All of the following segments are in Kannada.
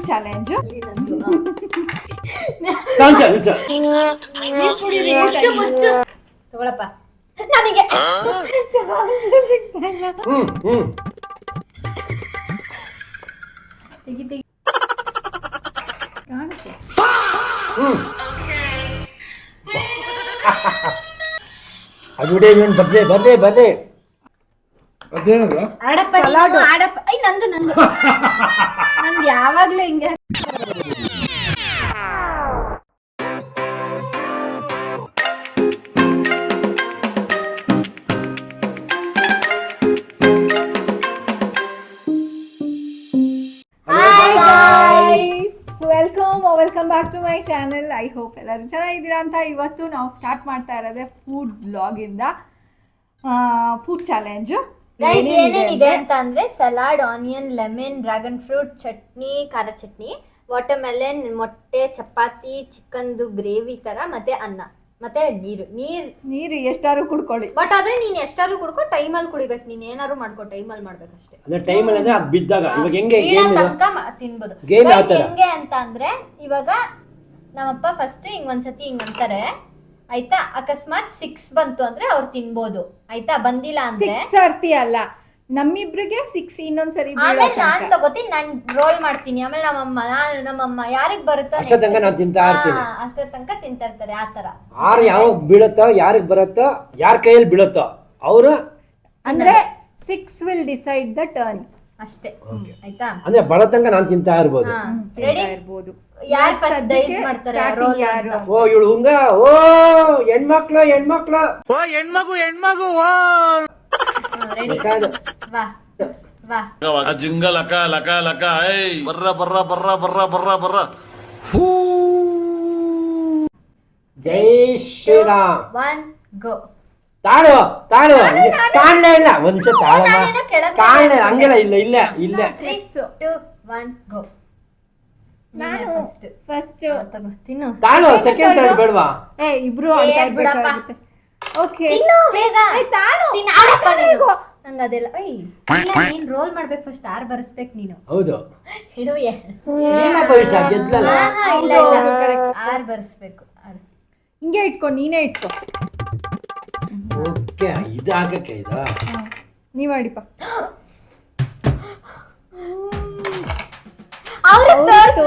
Food challenge. ತಗೊಳಪ್ಪ ನನಗೆ ಸಿಗ್ತಾ ಇಲ್ಲ. ತೆಗಿ ಕಾಣುತ್ತೆ. ಅಡ್ವರ್ಟೈಸ್ಮೆಂಟ್ ಬರ್ಲಿ ಅದೇನದು ಆಡಪ್ಪ ಆಡಪ್ಪ. ಐ ನಂದು ನಂದು ಯಾವಾಗ್ಲೂ ಹಿಂಗೆ. Welcome back to my channel. I hope ಎಲ್ಲರೂ ಚೆನ್ನಾಗಿದ್ದೀರಾ ಅಂತ. ಇವತ್ತು ನಾವು ಸ್ಟಾರ್ಟ್ ಮಾಡ್ತಾ ಇರೋದೇ ಫುಡ್ ಬ್ಲಾಗ್ ಇಂದ ಫುಡ್ ಚಾಲೆಂಜ್. ಏನೇನಿದೆ ಅಂತ ಅಂದ್ರೆ salad, onion, lemon, dragon fruit, chutney, ಖಾರ ಚಟ್ನಿ, ವಾಟರ್ ಮೆಲನ್, ಮೊಟ್ಟೆ, ಚಪಾತಿ, ಚಿಕನ್ದು ಗ್ರೇವಿ ತರ, ಮತ್ತೆ ಅನ್ನ, ಮತ್ತೆ ನೀರು ಎಷ್ಟಾರು ಕುಡ್ಕೊಳ್ಳಿ. ಬಟ್ ಆದ್ರೆ ನೀನ್ ಎಷ್ಟಾರು ಕುಡ್ಕೊ, ಟೈಮಲ್ಲಿ ಕುಡಿಬೇಕು. ನೀನ್ ಏನಾರು ಮಾಡ್ಕೊ, ಟೈಮಲ್ಲಿ ಮಾಡ್ಬೇಕಷ್ಟೇ. ಅಂದ್ರೆ ಟೈಮಲ್ಲಿ ಅಂದ್ರೆ ಅದು ಬಿದ್ದಾಗ ಇವಾಗ ಹೆಂಗೆ ತಿನ್ಬೋದು. ಗೇಮ್ ಹೆಂಗೆ ಅಂತ ಅಂದ್ರೆ ಇವಾಗ ನಮ್ಮಪ್ಪ ಫಸ್ಟ್ ಹಿಂಗ್ ಒಂದ್ಸತಿ ಹಿಂಗ್ ಅಂತಾರೆ ಆಯ್ತಾ. ಅಕಸ್ಮಾತ್ 6 ಬಂತು ಅಂದ್ರೆ ಅವ್ರು ತಿನ್ಬೋದು ಆಯ್ತಾ. ಬಂದಿಲ್ಲ ಅಂದ್ರೆ 6 ಸರ್ತಿ ಅಲ್ಲ, ನಮ್ಮಿಬ್ರಿಗೆ 6 ಇನ್ನೊಂದ್ಸರಿ. ಆಮೇಲೆ ನಾನ್ ತಗೋತೀನಿ, ನಾನ್ ರೋಲ್ ಮಾಡ್ತೀನಿ. ಆಮೇಲೆ ನಮ್ಮಮ್ಮ ಯಾರಿಗ್ ಬರುತ್ತೋ ಅಷ್ಟೋ ತನಕ ನಾನು ತಿಂತಾ ಇರ್ತೀನಿ. ಅಷ್ಟೋ ತನಕ ತಿಂತಾ ಇರ್ತಾರೆ. ಆತರ ಯಾರು ಯಾವಾಗ ಬೀಳುತ್ತೋ, ಯಾರಿಗ್ ಬರುತ್ತೋ, ಯಾರ ಕೈಯಲ್ಲಿ ಬೀಳುತ್ತೋ ಅವರು ಅಂದ್ರೆ 6 ವಿಲ್ ಡಿಸೈಡ್ ದ ಟರ್ನ್ ಅಷ್ಟೇ ಆಯ್ತಾ. ಅಂದ್ರೆ ಬರೋ ತನಕ ನಾನು ತಿಂತಾ ಇರ್ಬೋದು. ರೆಡಿ ಇರ್ಬೋದು. ಯಾರು ಫಸ್ಟ್ ಡೈಸ್ ಮಾಡ್ತಾರೆ ರೋಲ್ ಯಾರು? ಓ ಇವಳು ಹುಂಗ, ಓ ಹೆಣ್ಮಕ್ಳು ಓ ಹೆಣ್ಮಗು ರೆಡಿ ವಾ ವಾ ಜಿಂಗ ಲಕ ಏಯ್ ಬರ್ರ ಜೈ ಶ್ರೀರಾಮ್. 1 ಗೋ. ತಾಳು ಕಾಣ್ಲೇ ಇಲ್ಲ ಒಂಚ ಕಾಣ್ಲೇ ಹಂಗೆಲ್ಲ ಇಲ್ಲ 3 2 1 ಗೋ. ನಾನು ಫಸ್ಟ್ ತಗೋ ತಿನ್ನು. ತಾಳು ಸೆಕೆಂಡ್ ಥರ್ಡ್ ಬೇಡವಾ? ಇಬ್ರು ಬಿಡಪ್ಪ. ಓಕೆ ತಿನ್ನು ಬೇಗ. ತಾಳು ತಿನ್ನು ಆಡಪ್ಪ ನೀನು. ನಂಗೆ ಅದೆಲ್ಲ ನೀನ್ ರೋಲ್ ಮಾಡ್ಬೇಕು ಫಸ್ಟ್. ಆರ್ ಬರ್ಸ್ಬೇಕು ನೀನು. ಹೌದು ಹಿಡು ಏನಪ್ಪ ವಿಷಯ ಗೆದ್ಲಲ್ಲ. ಇಲ್ಲ ಆರ್ ಬರ್ಸ್ಬೇಕು. ಹಿಂಗೆ ಇಟ್ಕೊ, ನೀನೇ ಇಟ್ಕೊ. ಓಕೆ ಇದು ಆಗಕ್ಕೆ ಇದು ನೀವ್ ಆಡಿಪ್ಪ. ಅವ್ರು ತೋರ್ಸ್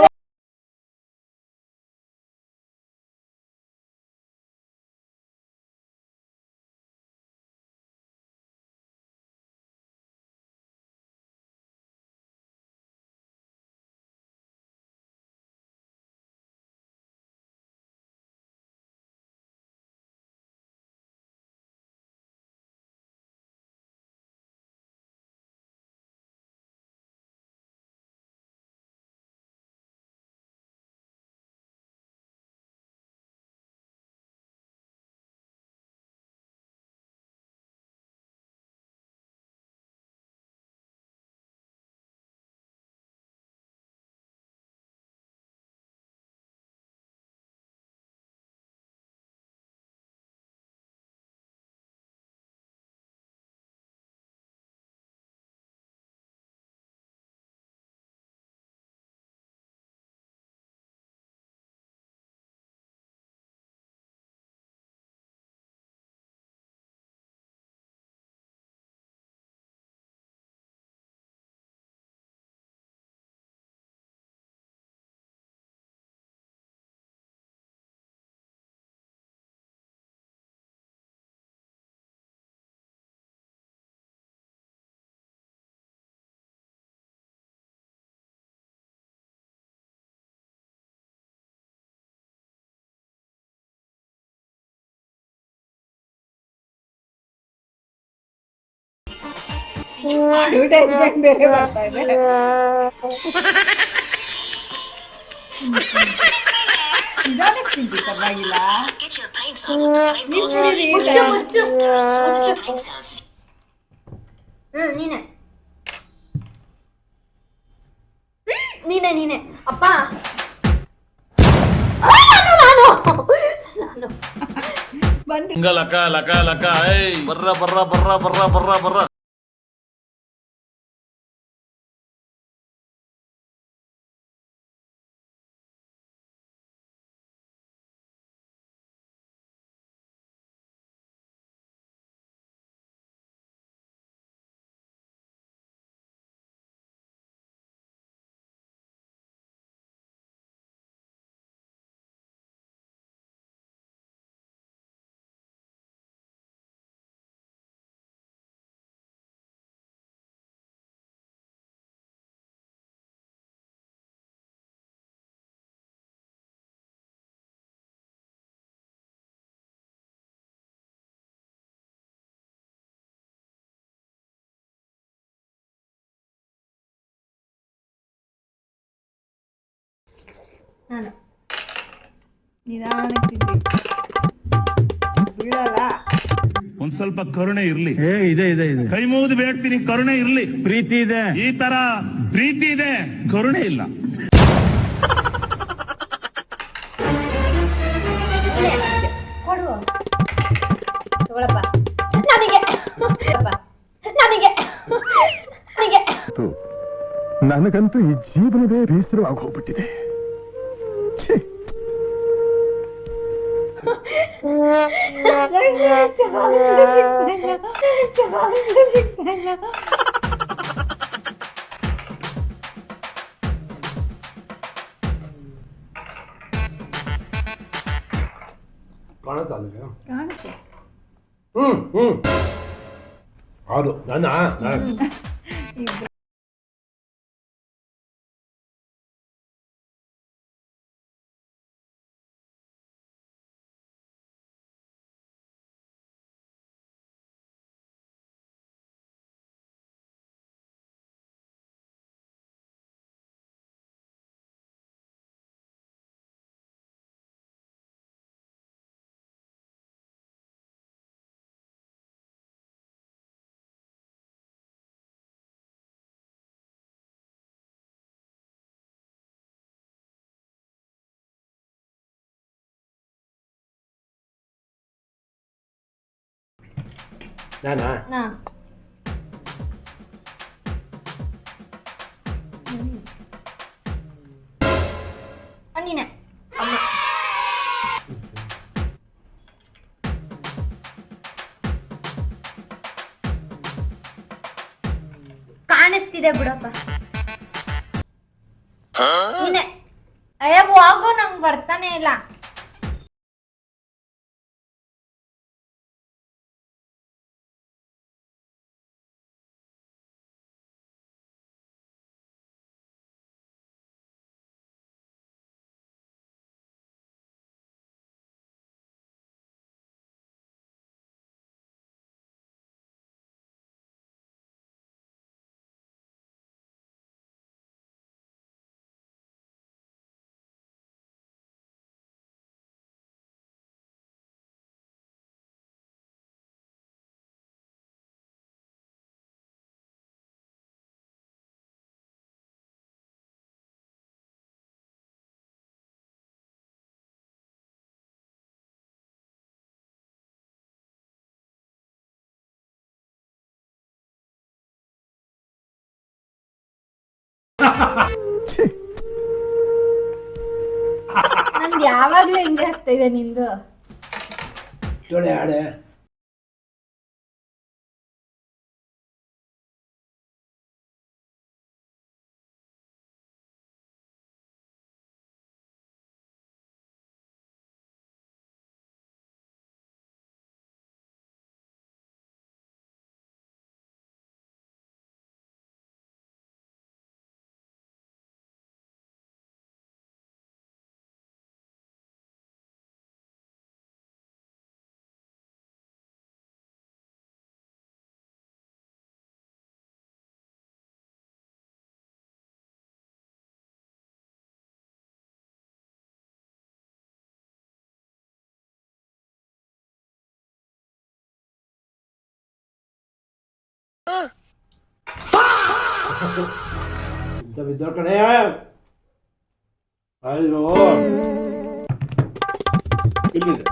ಅಡ್ವರ್ಟೈಸ್ಮೆಂಟ್ ಬೇರೆ ಬರ್ತಾ ಇದೆ. ನಿಧಾನಕ್ಕೆ ತಿಂತಿ, ಪರವಾಗಿಲ್ಲ. ಮುಚ್ಚು ನೀನೆ ಅಪ್ಪ. ಬನ್ನಿ ಲಕ ಏಯ್ ಬರ್ರ ನಾನು ನಿಧಾನಕ್ಕೆ ತಿಂತೀವಿ, ಬೀಳಲ್ಲ. ಒಂದ್ ಸ್ವಲ್ಪ ಕರುಣೆ ಇರ್ಲಿ. ಇದೆ ಇದೆ ಇದೆ. ಕೈ ಮುಗಿದು ಬೇಡ್ತೀನಿ, ಕರುಣೆ ಇರ್ಲಿ. ಪ್ರೀತಿ ಇದೆ, ಈ ತರ ಪ್ರೀತಿ ಇದೆ, ಕರುಣೆ ಇಲ್ಲ. ಕೊಡು ತಗೊಳಪ್ಪ. ನನಗೆ ನನಗೆ ನನಗೆ ನನಗಂತೂ ಈ ಜೀವನವೇ ಬೇಸರವಾಗಿ ಹೋಗ್ಬಿಟ್ಟಿದೆ. ಸಿಗ್ತಾ ಇಲ್ಲ. ಕಾಣುತ್ತಾ ಅಲ್ಲಿಗೆ? ಕಾಣುತ್ತೆ. ಹೌದು ನಾನು ನಾನಾ ನಾ ನೀನೆ ಅಮ್ಮ. ಕಾಣಿಸ್ತಿದೆ ಬಿಡಪ್ಪ. ನೀನೆ ಅಯ್ಯ ಹೋಗು, ನಂಗೆ ಬರ್ತಾನೆ ಇಲ್ಲ. ನಂದು ಯಾವಾಗ್ಲೂ ಹಿಂಗೆ ಆಗ್ತಾ ಇದೆ ನಿಂದು. ಜೋಳೆ ಆಡೆ ಇಂಥ ಬಿದ್ದೋರ್ ಕಣೆ. ಅಯ್ಯೋ ಇಲ್ಲಿದೆ.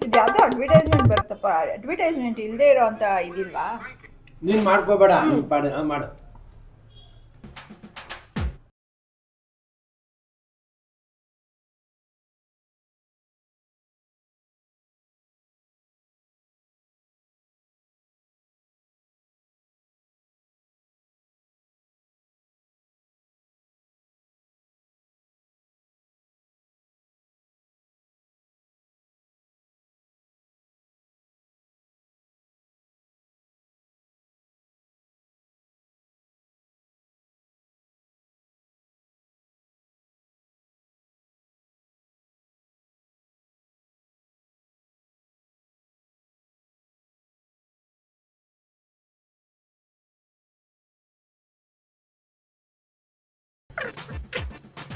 ಇದು ಯಾವುದೋ ಅಡ್ವರ್ಟೈಸ್ಮೆಂಟ್ ಬರ್ತಪ್ಪ. ಅಡ್ವರ್ಟೈಸ್ಮೆಂಟ್ ಇಲ್ಲದೆ ಇರೋ ಅಂತ ಇದಿಲ್ವಾ? ನೀನ್ ಮಾಡ್ಕೋಬೇಡ, ಮಾಡು.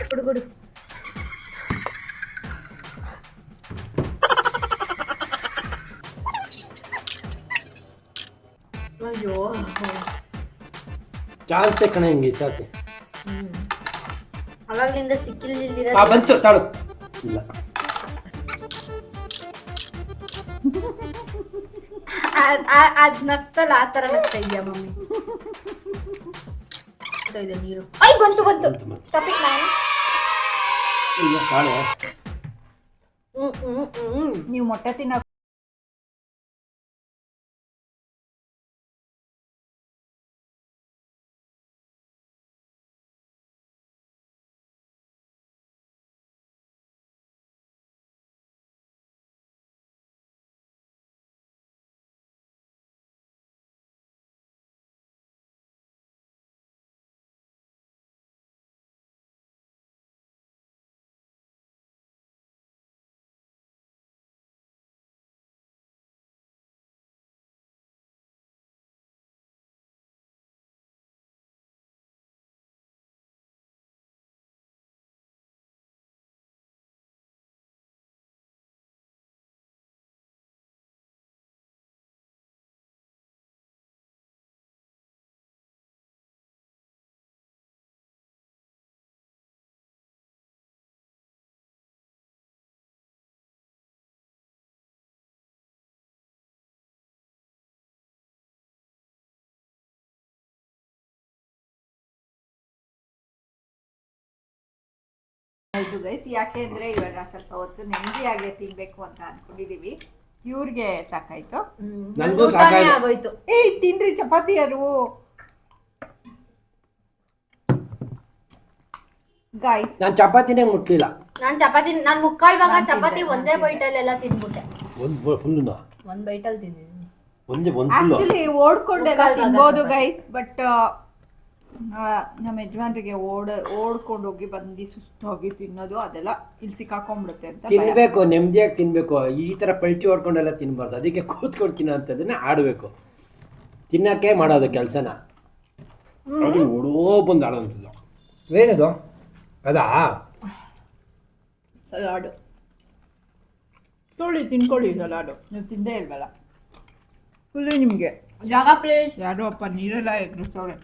ಕೊಡು ಕೊಡು. ಚಾನ್ಸೇ ಕಣ ಹಿಂಗೆ ಸಾಕು. ಅವಾಗ್ಲಿಂದ ಸಿಕ್ಕಿಲ್ದಿರ ಬಂತು ತಾಳು. ಇಲ್ಲ ಅದ್ ನಗ್ತಲ್ಲ ಆ ತರ ನಗ್ತಾ ಇದೆಯಾ ಮಮ್ಮಿ? ಇದೆ ನೀರು. ಬಂತು ಟಾಪಿಕ್ ಮ್ಯಾನ್. ಇಲ್ಲ ತಾಳೆ. ನೀವು ಮೊಟ್ಟೆ ತಿನ್ನೋ ಇದು ಗೈಸ್. ಯಾಕೆಂದ್ರೆ ಇವಾಗ ಸ್ವಲ್ಪ ಹೊತ್ತು ನೆಮ್ಮದಿಯಾಗೆ ತಿನ್ಬೇಕು ಅಂತ ಅನ್ಕೊಂಡಿದೀವಿ. ಇವ್ರಿಗೆ ಸಾಕಾಯ್ತು, ನನಗೂ ಸಾಕಾಯ್ತು. ಆಗೋಯ್ತು. ತಿನ್ರಿ ಚಪಾತಿ ಯಾರು ಗೈಸ್. ನಾನು ಚಪಾತಿನೇ ಮುಟ್ಲಿಲ್ಲ. ನಾನ್ ಮುಕ್ಕಾಲ್ ಭಾಗ ಚಪಾತಿ ಒಂದೇ ಬೈಟಲ್ಲೆಲ್ಲ ತಿನ್ಬಿಟ್ಟೆ. ಫುಲ್ಲು ಒಂದ್ ಬೈಟಲ್ ತಿಂದಿದ್ದೀನಿ. ಒಂದು ಫುಲ್ಲು. ಆಕ್ಚುಲಿ ಓಡ್ಕೊಂಡೆಲ್ಲ ತಿನ್ಬೋದು ಗೈಸ್, ಬಟ್ ನಮ್ಮ ಯಜಮಾನ್ರಿಗೆ ಓಡ್ಕೊಂಡು ಹೋಗಿ ಬಂದು ಸುಸ್ತಾಗಿ ತಿನ್ನೋದು ಅದೆಲ್ಲ ಇಲ್ಲಿ ಸಿಕ್ಕಾಕೊಂಡ್ಬಿಡುತ್ತೆ ಅಂತ ತಿನ್ಬೇಕು, ನೆಮ್ಮದಿಯಾಗಿ ತಿನ್ಬೇಕು. ಈ ತರ ಪಲ್ಟಿ ಹೊಡ್ಕೊಂಡೆಲ್ಲ ತಿನ್ಬಾರ್ದು. ಅದಕ್ಕೆ ಕೂತ್ಕೊಂಡು ತಿನ್ನೋ ಅಂಥದ್ದನ್ನ ಆಡಬೇಕು. ತಿನ್ನಕ್ಕೆ ಮಾಡೋದು ಕೆಲಸನ. ಅದು ಓಡೋ ಬಂದು ಆಡೋಂಥದ್ದು. ಏನದು ಅದಾ? ಸಲಾಡು ತಿನ್ಕೊಳ್ಳಿ. ಸಲಾಡು ನೀವು ತಿಂದೇ ಇಲ್ವಲ್ಲ. ಫುಲ್ಲಿ ನಿಮಗೆ ಜಾಗ ಪ್ಲೇಸ್ ಯಾರೋ ಅಪ್ಪ ನೀರೆಲ್ಲ ಎಗ್ರಿಸವ್ರೆ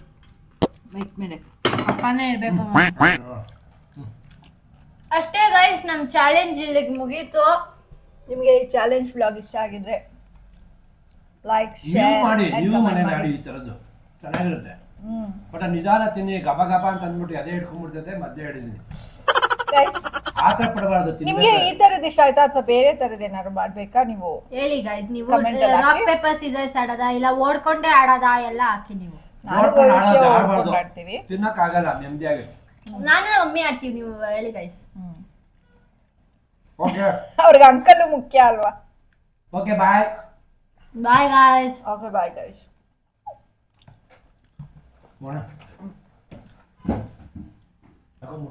ಮೈಕ್ ಮೇಲೆ. ಅಪ್ಪನೇ ಇರ್ಬೇಕು. ಅಷ್ಟೇ ಗೈಸ್, ನಮ್ ಚಾಲೆಂಜ್ ಇಲ್ಲಿಗೆ ಮುಗೀತು. ನಿಮಗೆ ಈ ಚಾಲೆಂಜ್ ವ್ಲಾಗ್ ಇಷ್ಟ ಆಗಿದ್ರೆ ಲೈಕ್, ಶೇರ್ ಮಾಡಿ and ನೀವು comment ಮನೆ ಮಾಡಿ. ಮಾಡಿ. ಈ ಥರದ್ದು ಚೆನ್ನಾಗಿರುತ್ತೆ. ಬಟ್ ನಿಧಾನ ತಿನ್ನಿ. ಗಬ ಗಬ ಅಂತ ಅಂದ್ಬಿಟ್ಟು ಅದೇ ಇಟ್ಕೊಂಡ್ಬಿಡ್ತೈತೆ. ಮಧ್ಯೆ ಹಿಡಿದೀನಿ. Guys, ಆತರ ಪಡಬಾರ್ದು. ನಿಮ್ಗೆ ಈ ತರದ್ ಇಷ್ಟ ಆಯ್ತಾ ಅಥವಾ ಬೇರೆ ತರದ್ ಏನಾದ್ರು ಮಾಡ್ಬೇಕಾ? ನೀವು ಹೇಳಿ ಗೈಸ್. ನೀವು Comment ಅಲ್ಲಿ ರಾಕ್ ಹಾಕಿ. ಪೇಪರ್ ಸೀಸರ್ಸ್ ಆಡೋದ ಇಲ್ಲ ಓಡ್ಕೊಂಡೇ ಆಡೋದ ಎಲ್ಲ ಹಾಕಿ ನೀವು. ನಾನು ವಿಷಯ ಓಡ್ಕೊಂಡು ಆಡ್ತೀವಿ. ತಿನ್ನಕ್ಕಾಗಲ್ಲ ನೆಮ್ಮದಿಯಾಗಿ. ನಾನು ಮಮ್ಮಿ ಆಡ್ತೀವಿ. ನೀವು ಹೇಳಿ ಗೈಸ್. ಓಕೆ ಅವ್ರಿಗೆ ಅಂಕಲ್ ಮುಖ್ಯ ಅಲ್ವಾ? Okay bye. Bye guys. Okay bye guys.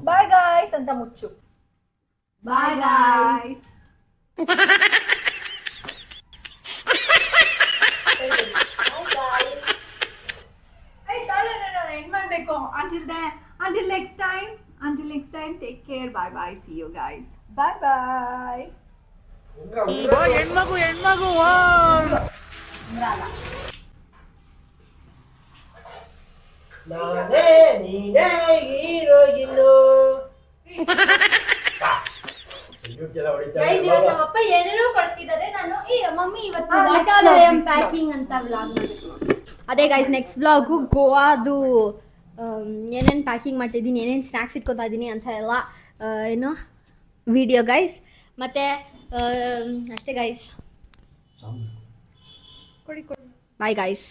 Bye guys ಅಂತ ಮುಚ್ಚು. Bye guys. ಎಂಡ್ ಮಾಡ್ಬೇಕು. Until next time, take care. Bye bye. See you guys. Bye bye. ಹೆಣ್ಮಗು ನಾನೇ ನೀನೇ ಹೀರೋಯಿನ್ನು. ಗೈಸ್, ಇವತ್ತು ನಮ್ಮಪ್ಪ ಏನೇನೋ ಕೊಡ್ಸಿದ್ದಾರೆ. ನಾನು ಮಮ್ಮಿ ಇವತ್ತು next water vlog, next packing ಅಂತ ವ್ಲಾಗ್ ಮಾಡಿದ್ರು. ಅದೇ ಗೈಸ್, ನೆಕ್ಸ್ಟ್ ವ್ಲಾಗು ಗೋವಾದು ಏನೇನು ಪ್ಯಾಕಿಂಗ್ ಮಾಡ್ತಿದ್ದೀನಿ, ಏನೇನು ಸ್ನ್ಯಾಕ್ಸ್ ಇಟ್ಕೊತಾ ಇದ್ದೀನಿ ಅಂತ ಎಲ್ಲ ಏನು ವಿಡಿಯೋ ಗೈಸ್. ಮತ್ತೆ ಅಷ್ಟೇ ಗೈಸ್. Bye guys.